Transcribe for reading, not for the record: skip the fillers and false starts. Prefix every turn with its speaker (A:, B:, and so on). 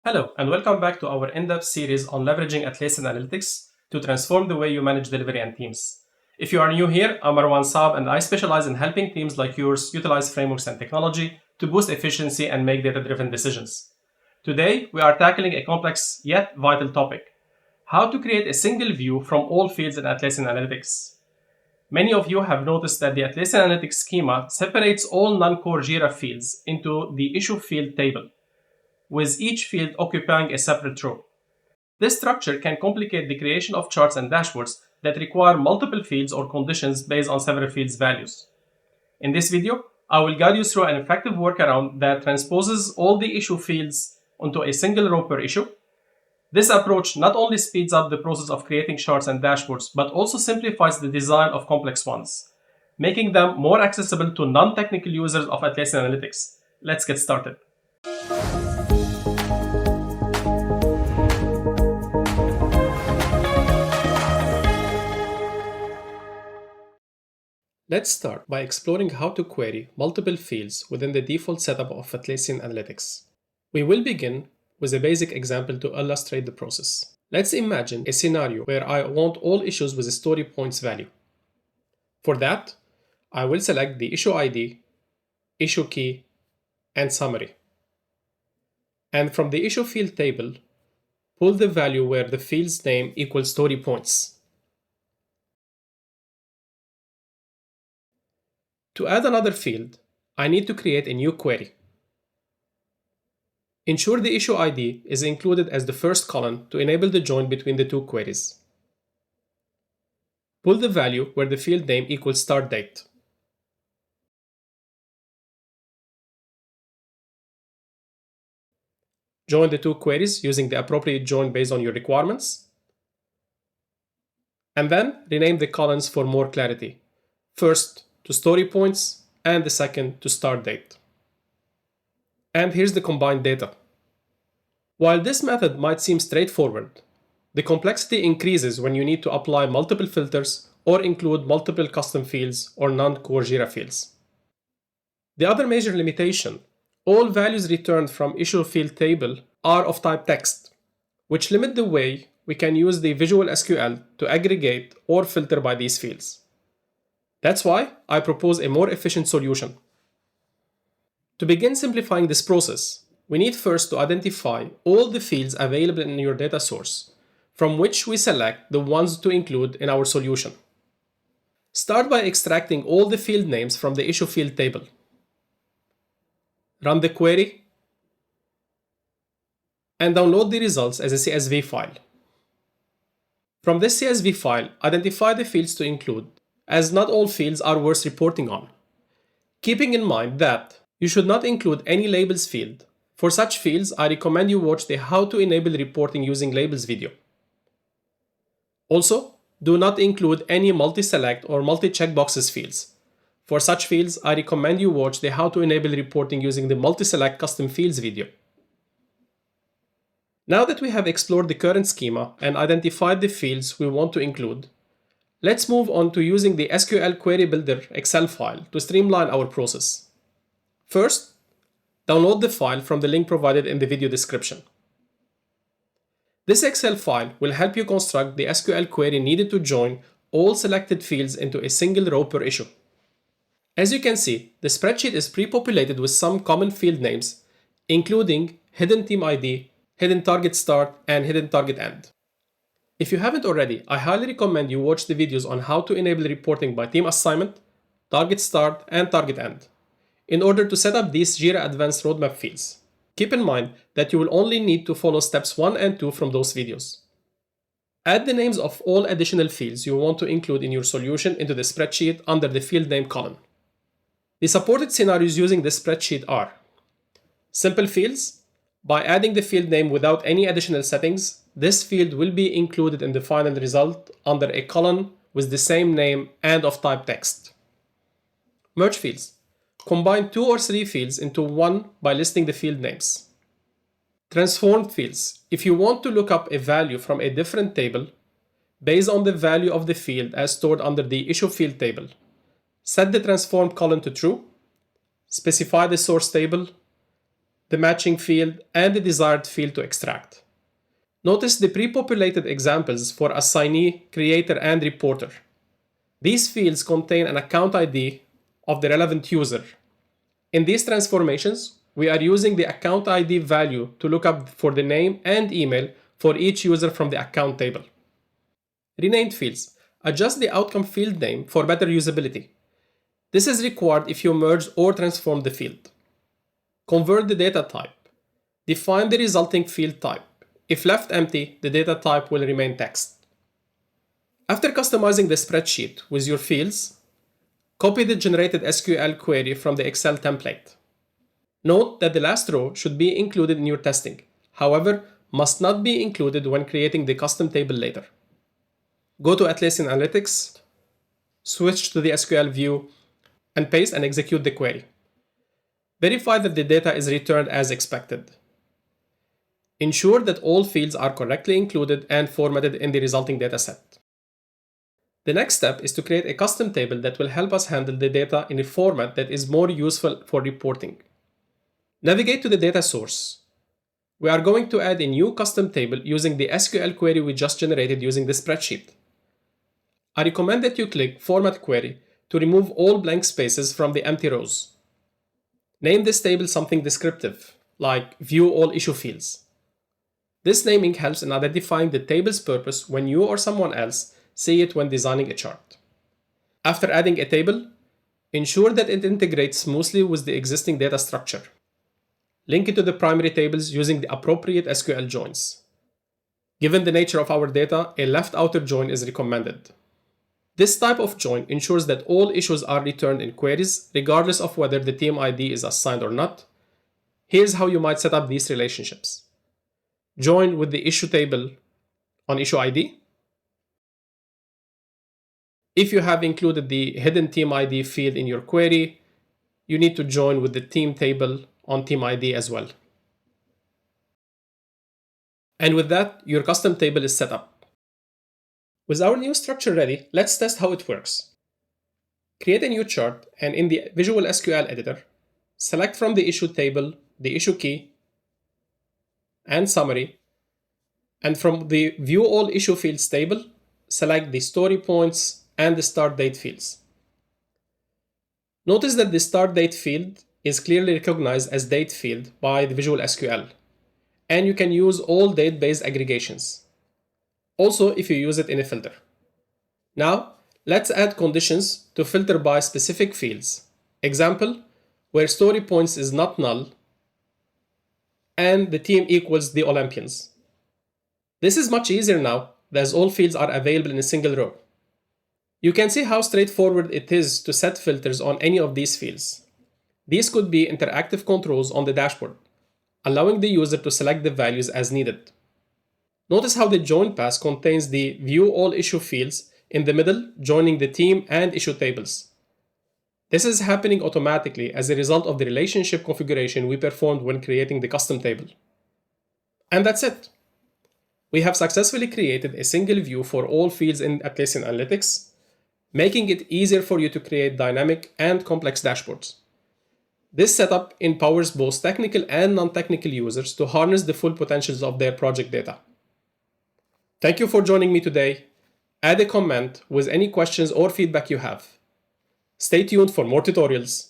A: Hello, and welcome back to our in-depth series on leveraging Atlassian Analytics to transform the way you manage delivery and teams. If you are new here, I'm Marwan Saab, and I specialize in helping teams like yours utilize frameworks and technology to boost efficiency and make data-driven decisions. Today, we are tackling a complex yet vital topic: how to create a single view from all fields in Atlassian Analytics. Many of you have noticed that the Atlassian Analytics schema separates all non-core Jira fields into the issue field table, with each field occupying a separate row. This structure can complicate the creation of charts and dashboards that require multiple fields or conditions based on several fields' values. In this video, I will guide you through an effective workaround that transposes all the issue fields onto a single row per issue. This approach not only speeds up the process of creating charts and dashboards, but also simplifies the design of complex ones, making them more accessible to non-technical users of Atlassian Analytics. Let's get started. Let's start by exploring how to query multiple fields within the default setup of Atlassian Analytics. We will begin with a basic example to illustrate the process. Let's imagine a scenario where I want all issues with a story points value. For that, I will select the issue ID, issue key, and summary. And from the issue field table, pull the value where the field's name equals story points. To add another field, I need to create a new query. Ensure the issue ID is included as the first column to enable the join between the two queries. Pull the value where the field name equals start date. Join the two queries using the appropriate join based on your requirements. And then rename the columns for more clarity. First to story points, and the second to start date. And here's the combined data. While this method might seem straightforward, the complexity increases when you need to apply multiple filters or include multiple custom fields or non-core Jira fields. The other major limitation: all values returned from issue field table are of type text, which limit the way we can use the Visual SQL to aggregate or filter by these fields. That's why I propose a more efficient solution. To begin simplifying this process, we need first to identify all the fields available in your data source, from which we select the ones to include in our solution. Start by extracting all the field names from the issue field table. Run the query, and download the results as a CSV file. From this CSV file, identify the fields to include, as not all fields are worth reporting on. Keeping in mind that you should not include any labels field. For such fields, I recommend you watch the How to Enable Reporting Using Labels video. Also, do not include any multi-select or multi-checkboxes fields. For such fields, I recommend you watch the How to Enable Reporting Using the Multi-Select Custom Fields video. Now that we have explored the current schema and identified the fields we want to include, let's move on to using the SQL Query Builder Excel file to streamline our process. First, download the file from the link provided in the video description. This Excel file will help you construct the SQL query needed to join all selected fields into a single row per issue. As you can see, the spreadsheet is pre-populated with some common field names, including hidden team ID, hidden target start, and hidden target end. If you haven't already, I highly recommend you watch the videos on how to enable reporting by team assignment, target start, and target end, in order to set up these Jira Advanced Roadmap fields. Keep in mind that you will only need to follow steps 1 and 2 from those videos. Add the names of all additional fields you want to include in your solution into the spreadsheet under the field name column. The supported scenarios using this spreadsheet are: simple fields. By adding the field name without any additional settings, this field will be included in the final result under a column with the same name and of type text. Merge fields. Combine 2 or 3 fields into one by listing the field names. Transformed fields. If you want to look up a value from a different table based on the value of the field as stored under the issue field table, set the transformed column to true, specify the source table, the matching field, and the desired field to extract. Notice the pre-populated examples for assignee, creator, and reporter. These fields contain an account ID of the relevant user. In these transformations, we are using the account ID value to look up for the name and email for each user from the account table. Renamed fields. Adjust the outcome field name for better usability. This is required if you merge or transform the field. Convert the data type. Define the resulting field type. If left empty, the data type will remain text. After customizing the spreadsheet with your fields, copy the generated SQL query from the Excel template. Note that the last row should be included in your testing, however, must not be included when creating the custom table later. Go to Atlassian Analytics, switch to the SQL view, and paste and execute the query. Verify that the data is returned as expected. Ensure that all fields are correctly included and formatted in the resulting dataset. The next step is to create a custom table that will help us handle the data in a format that is more useful for reporting. Navigate to the data source. We are going to add a new custom table using the SQL query we just generated using the spreadsheet. I recommend that you click Format Query to remove all blank spaces from the empty rows. Name this table something descriptive, like View All Issue Fields. This naming helps in identifying the table's purpose when you or someone else see it when designing a chart. After adding a table, ensure that it integrates smoothly with the existing data structure. Link it to the primary tables using the appropriate SQL joins. Given the nature of our data, a left outer join is recommended. This type of join ensures that all issues are returned in queries, regardless of whether the team ID is assigned or not. Here's how you might set up these relationships. Join with the issue table on issue ID. If you have included the hidden team ID field in your query, you need to join with the team table on team ID as well. And with that, your custom table is set up. With our new structure ready, let's test how it works. Create a new chart and in the Visual SQL editor, select from the issue table the issue key and summary, and from the View All Issue Fields table, select the story points and the start date fields. Notice that the start date field is clearly recognized as date field by the Visual SQL, and you can use all date-based aggregations. Also, if you use it in a filter. Now, let's add conditions to filter by specific fields. Example, where story points is not null and the team equals the Olympians. This is much easier now, as all fields are available in a single row. You can see how straightforward it is to set filters on any of these fields. These could be interactive controls on the dashboard, allowing the user to select the values as needed. Notice how the join pass contains the View All Issue fields in the middle, joining the team and issue tables. This is happening automatically as a result of the relationship configuration we performed when creating the custom table. And that's it. We have successfully created a single view for all fields in Atlassian Analytics, making it easier for you to create dynamic and complex dashboards. This setup empowers both technical and non-technical users to harness the full potentials of their project data. Thank you for joining me today. Add a comment with any questions or feedback you have. Stay tuned for more tutorials.